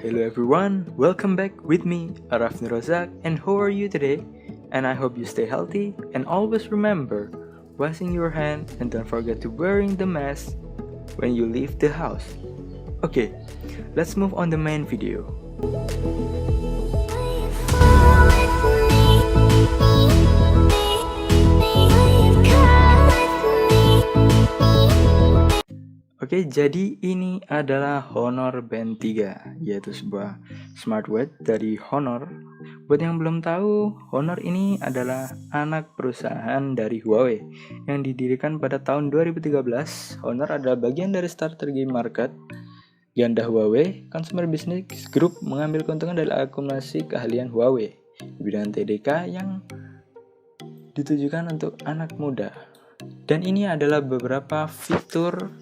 Hello everyone, welcome back with me, Araf Nurozak, and how are you today? And I hope you stay healthy and always remember washing your hands and don't forget to wearing the mask when you leave the house. Okay, let's move on the main video. Oke, jadi ini adalah Honor Band 3, yaitu sebuah smartwatch dari Honor. Buat yang belum tahu, Honor ini adalah anak perusahaan dari Huawei yang didirikan pada tahun 2013. Honor adalah bagian dari strategi market ganda Huawei. Consumer Business Group mengambil keuntungan dari akumulasi keahlian Huawei di bidang TDK yang ditujukan untuk anak muda. Dan ini adalah beberapa fitur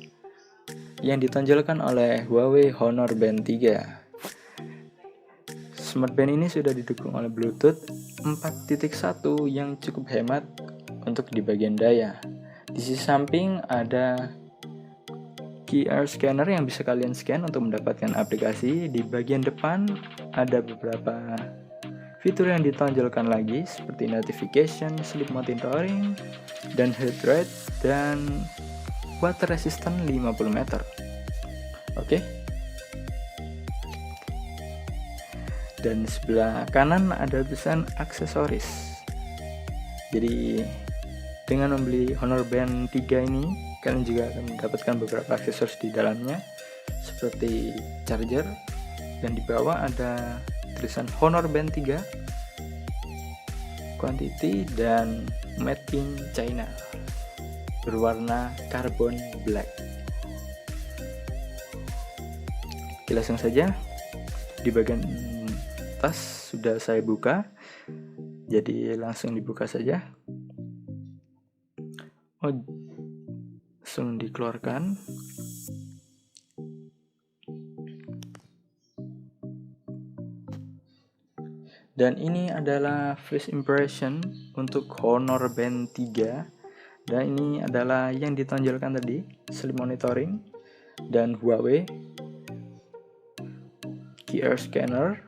yang ditonjolkan oleh Huawei Honor Band 3. Smart Band ini sudah didukung oleh Bluetooth 4.1 yang cukup hemat untuk di bagian daya. Di sisi samping ada QR scanner yang bisa kalian scan untuk mendapatkan aplikasi. Di bagian depan ada beberapa fitur yang ditonjolkan lagi seperti notification, sleep monitoring, dan heart rate, dan water resistant 50 meter. Oke. Dan di sebelah kanan ada tulisan aksesoris. Jadi dengan membeli Honor Band 3 ini, kalian juga akan mendapatkan beberapa aksesoris di dalamnya seperti charger, dan di bawah ada tulisan Honor Band 3 quantity dan made in China berwarna carbon black. Oke, langsung saja. Di bagian tas sudah saya buka, jadi langsung dibuka saja. Langsung dikeluarkan. Dan ini adalah first impression untuk Honor Band 3. Dan ini adalah yang ditonjolkan tadi, sleep monitoring dan Huawei QR scanner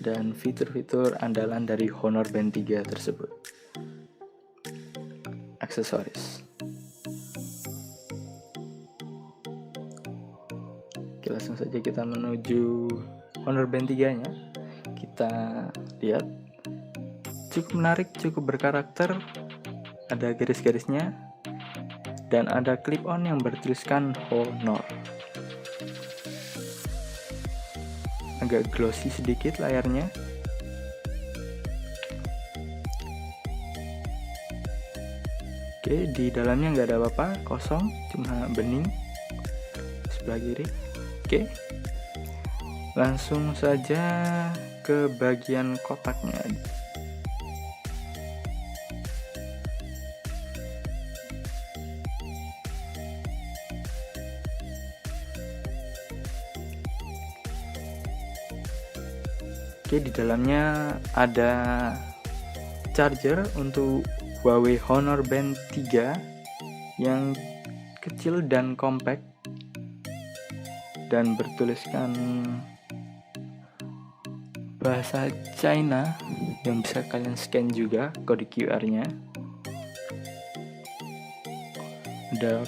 dan fitur-fitur andalan dari Honor Band 3 tersebut. Aksesoris. Oke, langsung saja kita menuju Honor Band 3-nya. Kita lihat. Cukup menarik, cukup berkarakter. Ada garis-garisnya dan ada clip on yang bertuliskan Honor. Agak glossy sedikit layarnya. Oke, di dalamnya nggak ada apa-apa, kosong, cuma bening sebelah kiri. Oke, langsung saja ke bagian kotaknya. Oke, di dalamnya ada charger untuk Huawei Honor Band 3 yang kecil dan compact dan bertuliskan bahasa China yang bisa kalian scan juga kode QR-nya. Ada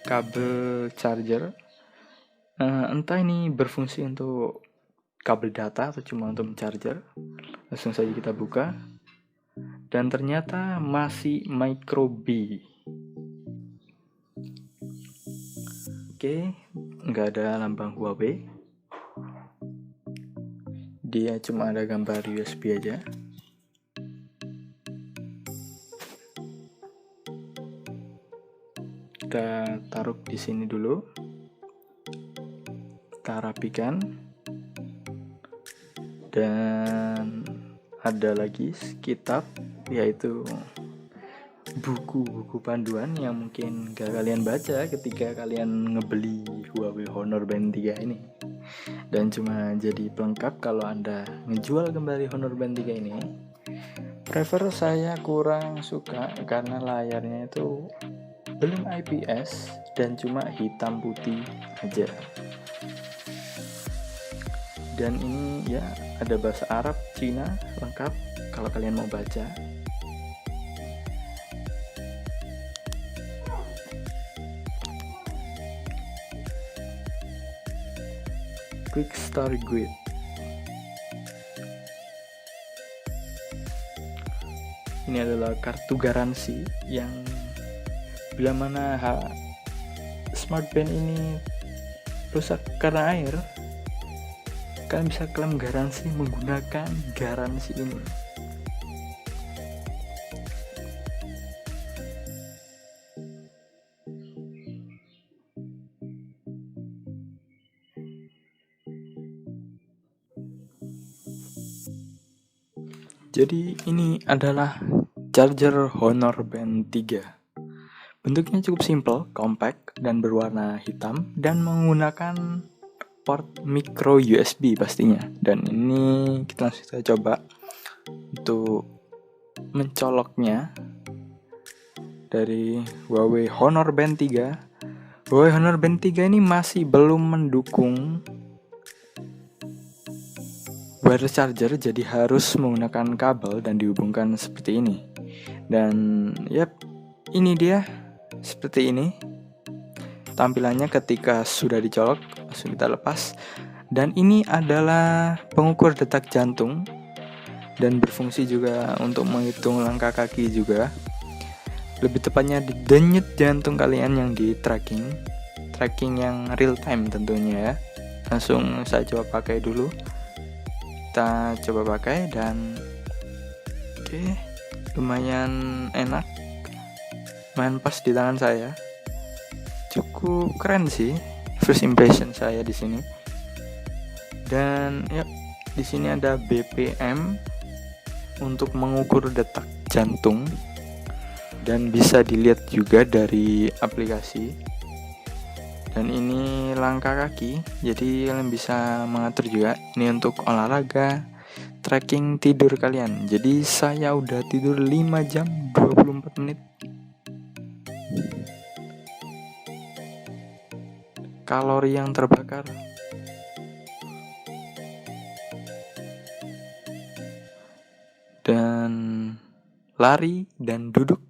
kabel charger. Entah ini berfungsi untuk kabel data atau cuma untuk charger. Langsung saja kita buka, dan ternyata masih micro B. Oke, nggak ada lambang Huawei, dia cuma ada gambar USB aja. Kita taruh di sini dulu, kita rapikan. Dan ada lagi kitab, yaitu buku-buku panduan yang mungkin gak kalian baca ketika kalian ngebeli Huawei Honor Band 3 ini, dan cuma jadi pelengkap kalau Anda ngejual kembali Honor Band 3 ini. Prefer saya kurang suka karena layarnya itu belum IPS dan cuma hitam putih aja. Dan ini ya ada bahasa Arab, Cina, lengkap kalau kalian mau baca. Quick Start Guide. Ini adalah kartu garansi yang bila mana smartband ini rusak karena air, kalian bisa klaim garansi menggunakan garansi ini. Jadi ini adalah charger Honor Band 3. Bentuknya cukup simple, compact, dan berwarna hitam dan menggunakan port micro USB pastinya. Dan ini kita langsung saja coba untuk mencoloknya dari Huawei Honor Band 3. Huawei Honor Band 3 ini masih belum mendukung wireless charger, jadi harus menggunakan kabel dan dihubungkan seperti ini. Dan ini dia seperti ini tampilannya ketika sudah dicolok. Langsung kita lepas. Dan ini adalah pengukur detak jantung dan berfungsi juga untuk menghitung langkah kaki juga. Lebih tepatnya di denyut jantung kalian yang di tracking yang real time tentunya ya. Langsung saya coba pakai dulu. Kita coba pakai dan lumayan enak, lumayan pas di tangan saya. Cukup keren sih first impression saya di sini. Dan di sini ada BPM untuk mengukur detak jantung dan bisa dilihat juga dari aplikasi. Dan ini langkah kaki, jadi kalian bisa mengatur juga. Ini untuk olahraga, tracking tidur kalian. Jadi saya udah tidur 5 jam 24 menit. Kalori yang terbakar dan lari dan duduk.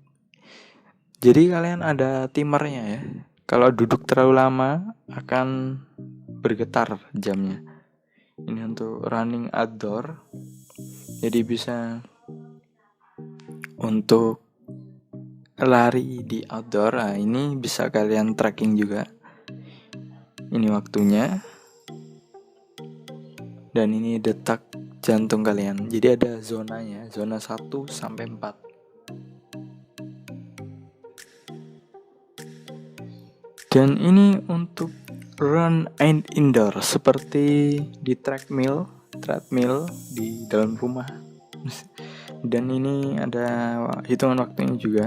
Jadi kalian ada timernya ya. Kalau duduk terlalu lama akan bergetar jamnya. Ini untuk running outdoor. Jadi bisa untuk lari di outdoor. Nah, ini bisa kalian tracking juga. Ini waktunya. Dan ini detak jantung kalian. Jadi ada zonanya, zona 1 sampai 4. Dan ini untuk run and indoor seperti di treadmill di dalam rumah. Dan ini ada hitungan waktunya juga.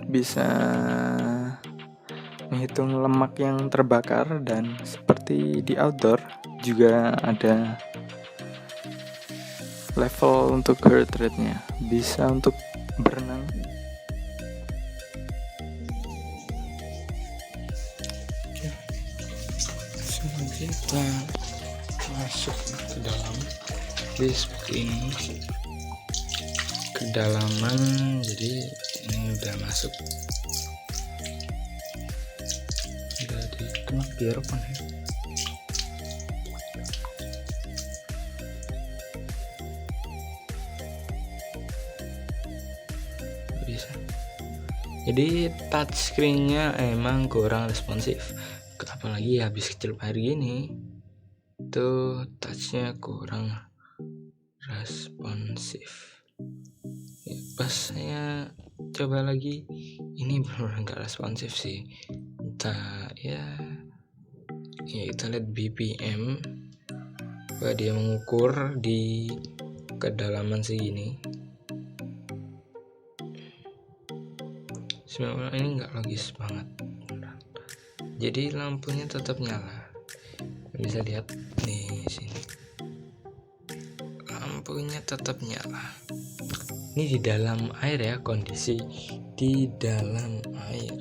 Bisa menghitung lemak yang terbakar dan seperti di outdoor juga ada level untuk heart rate-nya. Bisa untuk berenang. Kita masuk ke dalam, jadi seperti ini kedalaman. Jadi ini udah masuk, udah dikenak di earphone ya. Bisa. Jadi touchscreen-nya emang kurang responsif. Apalagi habis kecelup air gini, tuh touchnya kurang responsif ya. Pas saya coba lagi, ini benar nggak responsif sih. Entah ya kita lihat BPM bahwa dia mengukur di kedalaman segini. Sebenarnya ini nggak logis banget. Jadi lampunya tetap nyala. Bisa lihat di sini. Lampunya tetap nyala. Ini di dalam air ya, kondisi di dalam air.